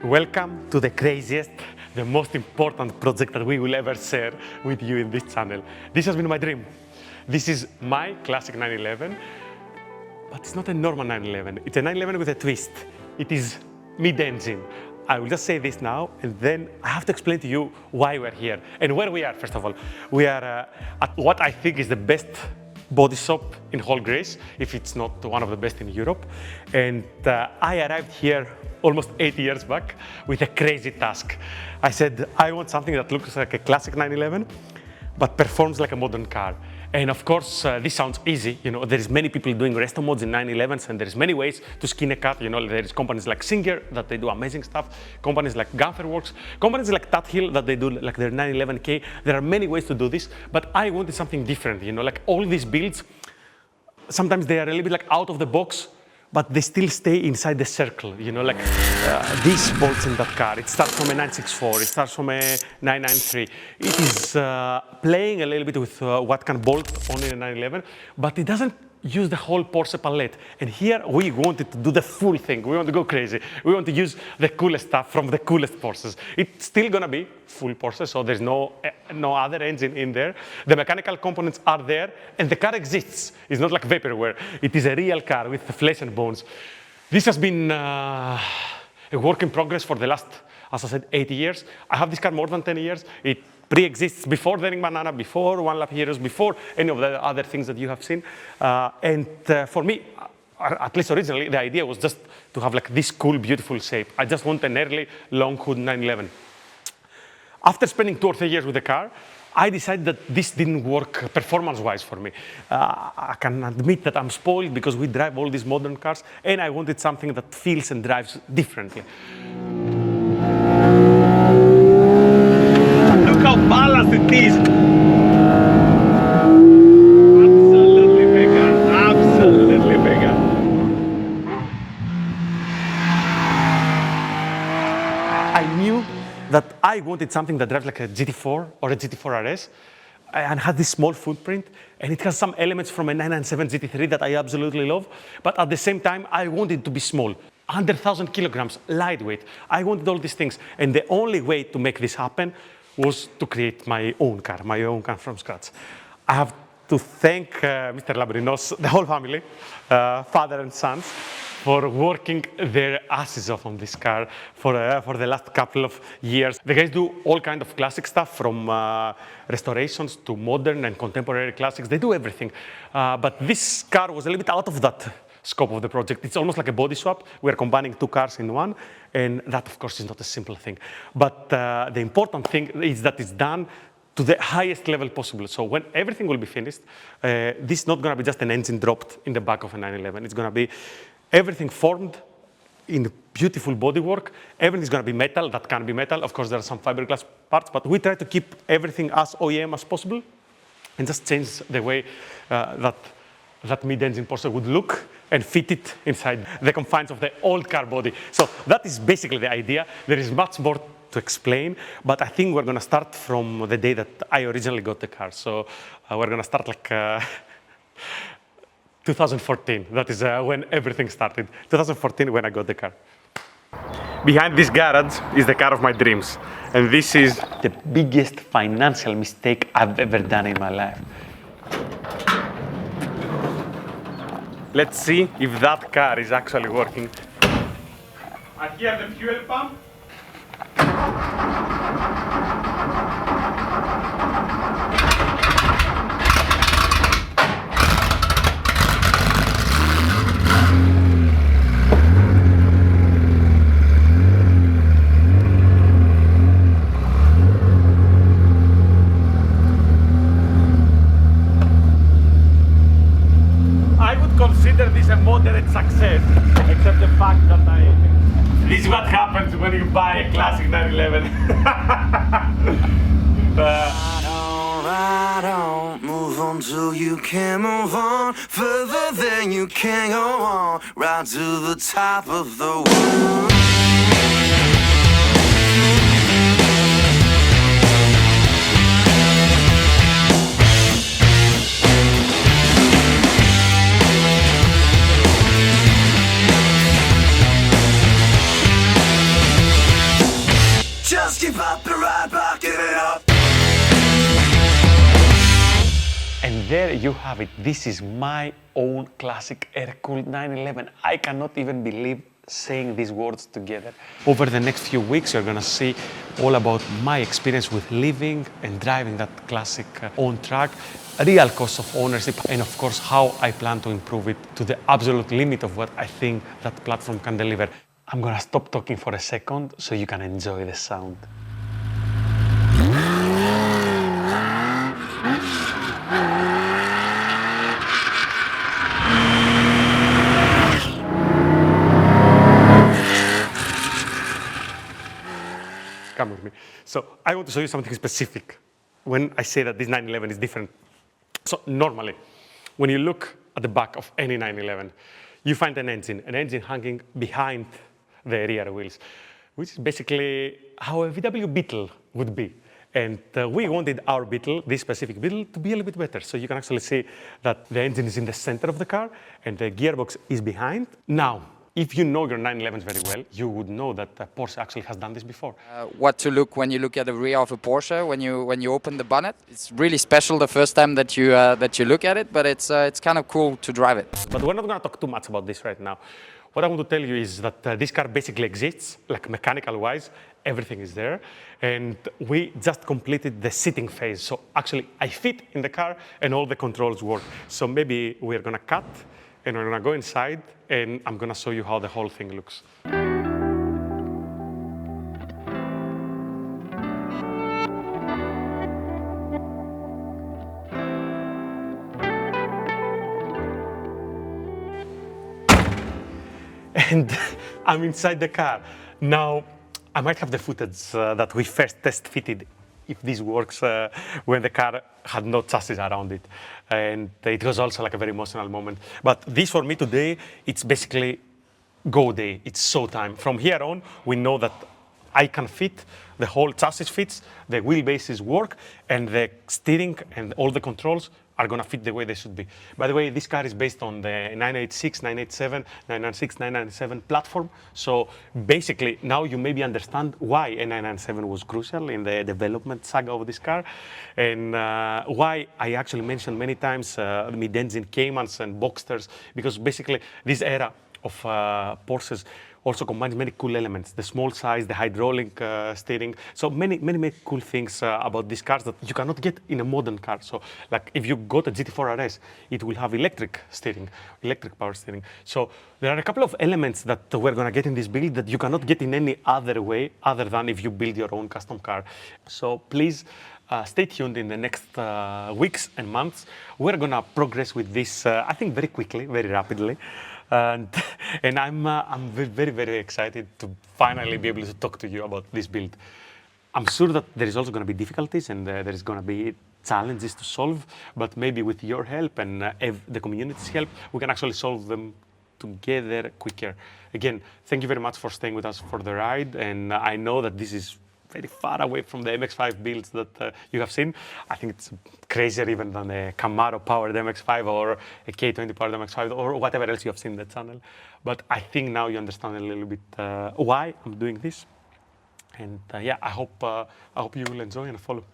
Welcome to the craziest, the most important project that we will ever share with you in this channel. This has been my dream. This is my classic 911, but it's not a normal 911. It's a 911 with a twist. It is mid-engine. I will just say this now, and then I have to explain to you why we're here and where we are, first of all. We are at what I think is the best body shop in whole Greece, if it's not one of the best in Europe. And I arrived here almost 8 years back with a crazy task. I said, I want something that looks like a classic 911, but performs like a modern car. And of course, this sounds easy. You know, there's many people doing resto mods in 911s, and there's many ways to skin a cat. You know, there's companies like Singer that they do amazing stuff, companies like Gunther Works, companies like Tathill that they do like their 911K. There are many ways to do this, but I wanted something different. You know, like all these builds, sometimes they are a little bit like out of the box, but they still stay inside the circle, you know, like these bolts in that car. It starts from a 964, it starts from a 993. It is playing a little bit with what can bolt on in a 911, but it doesn't use the whole Porsche palette. And here we wanted to do the full thing. We want to go crazy. We want to use the coolest stuff from the coolest Porsches. It's still gonna be full Porsche, so there's no other engine in there. The mechanical components are there, and the car exists. It's not like vaporware. It is a real car with flesh and bones. This has been a work in progress for the last, as I said, 8 years. I have this car more than 10 years. It pre-exists before the Ring Banana, before One Lap Heroes, before any of the other things that you have seen. For me, at least originally, the idea was just to have like this cool, beautiful shape. I just want an early, long hood 911. After spending 2 or 3 years with the car, I decided that this didn't work performance-wise for me. I can admit that I'm spoiled because we drive all these modern cars, and I wanted something that feels and drives differently. Look how balanced it is! Absolutely mega, absolutely mega. I knew that I wanted something that drives like a GT4 or a GT4 RS and had this small footprint, and it has some elements from a 997 GT3 that I absolutely love, but at the same time I wanted it to be small, under 1,000 kilograms, lightweight. I wanted all these things, and the only way to make this happen was to create my own car from scratch. I have to thank Mr. Labrinos, the whole family, father and sons, for working their asses off on this car for the last couple of years. The guys do all kinds of classic stuff, from restorations to modern and contemporary classics. They do everything. But this car was a little bit out of that scope of the project. It's almost like a body swap. We're combining 2 cars in one, and that, of course, is not a simple thing. But the important thing is that it's done to the highest level possible. So when everything will be finished, this is not going to be just an engine dropped in the back of a 911. It's going to be everything formed in beautiful bodywork. Everything is going to be metal. That can be metal. Of course, there are some fiberglass parts, but we try to keep everything as OEM as possible and just change the way that mid-engine Porsche would look and fit it inside the confines of the old car body. So that is basically the idea. There is much more to explain, but I think we're going to start from the day that I originally got the car. So we're going to start like 2014. That is when everything started. 2014 when I got the car. Behind this garage is the car of my dreams. And this is the biggest financial mistake I've ever done in my life. Let's see if that car is actually working. I hear the fuel pump. Consider this a moderate success, except the fact that this is what happens when you buy a classic 911. Ride on, move on till you can't move on, further than you can go on, right to the top of the world. Just give up the ride, but give it up. And there you have it. This is my own classic air-cooled 911. I cannot even believe saying these words together. Over the next few weeks, you're gonna see all about my experience with living and driving that classic on track, real cost of ownership, and of course, how I plan to improve it to the absolute limit of what I think that platform can deliver. I'm gonna stop talking for a second so you can enjoy the sound. Come with me. So I want to show you something specific when I say that this 911 is different. So normally, when you look at the back of any 911, you find an engine hanging behind the rear wheels, which is basically how a VW Beetle would be. And we wanted our Beetle, this specific Beetle, to be a little bit better. So you can actually see that the engine is in the center of the car and the gearbox is behind. Now, if you know your 911s very well, you would know that Porsche actually has done this before. What to look when you look at the rear of a Porsche when you open the bonnet. It's really special the first time that you look at it, but it's kind of cool to drive it. But we're not going to talk too much about this right now. What I want to tell you is that this car basically exists, like mechanical-wise, everything is there, and we just completed the sitting phase. So actually, I fit in the car, and all the controls work. So maybe we're going to cut, and we're going to go inside, and I'm going to show you how the whole thing looks. And I'm inside the car. Now, I might have the footage that we first test fitted, if this works, when the car had no chassis around it. And it was also like a very emotional moment. But this for me today, it's basically go day. It's showtime. From here on, we know that I can fit, the whole chassis fits, the wheelbases work, and the steering and all the controls are going to fit the way they should be. By the way, this car is based on the 986, 987, 996, 997 platform. So basically, now you maybe understand why a 997 was crucial in the development saga of this car, and why I actually mentioned many times mid-engine Caymans and Boxsters, because basically this era of Porsches also combines many cool elements, the small size, the hydraulic steering. So many cool things about these cars that you cannot get in a modern car. So like if you go to GT4 RS, it will have electric steering, electric power steering. So there are a couple of elements that we're gonna get in this build that you cannot get in any other way other than if you build your own custom car. So please stay tuned in the next weeks and months. We're gonna progress with this, I think very quickly, very rapidly. And I'm very excited to finally be able to talk to you about this build. I'm sure that there is also going to be difficulties and there is going to be challenges to solve, but maybe with your help and the community's help, we can actually solve them together quicker. Again, thank you very much for staying with us for the ride, and I know that this is very far away from the MX-5 builds that you have seen. I think it's crazier even than a Camaro-powered MX-5 or a K20-powered MX-5 or whatever else you have seen in the channel. But I think now you understand a little bit why I'm doing this. And yeah, I hope you will enjoy and follow.